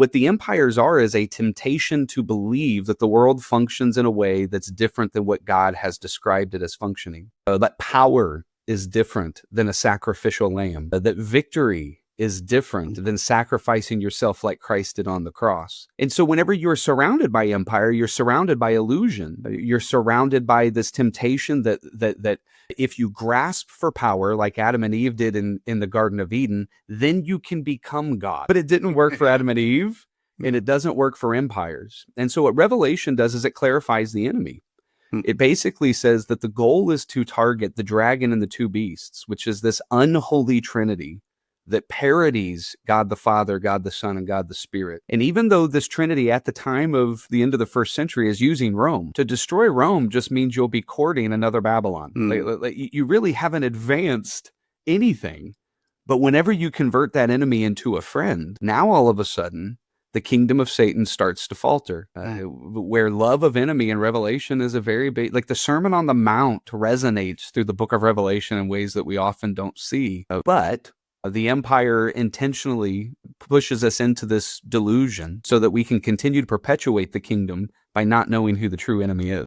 What the empires are is a temptation to believe that the world functions in a way that's different than what God has described it as functioning. That power is different than a sacrificial lamb. That victory is different than sacrificing yourself like Christ did on the cross. And so whenever you're surrounded by empire, you're surrounded by illusion. You're surrounded by this temptation that if you grasp for power like Adam and Eve did in the Garden of Eden, then you can become God. But it didn't work for Adam and Eve, and it doesn't work for empires. And so what Revelation does is it clarifies the enemy. It basically says that the goal is to target the dragon and the two beasts, which is this unholy trinity that parodies God the Father, God the Son, and God the Spirit. And even though this trinity at the time of the end of the first century is using Rome, to destroy Rome just means you'll be courting another Babylon. You really haven't advanced anything. But whenever you convert that enemy into a friend, now all of a sudden, the kingdom of Satan starts to falter, where love of enemy in Revelation is a very big, like the Sermon on the Mount resonates through the book of Revelation in ways that we often don't see. But the empire intentionally pushes us into this delusion so that we can continue to perpetuate the kingdom by not knowing who the true enemy is.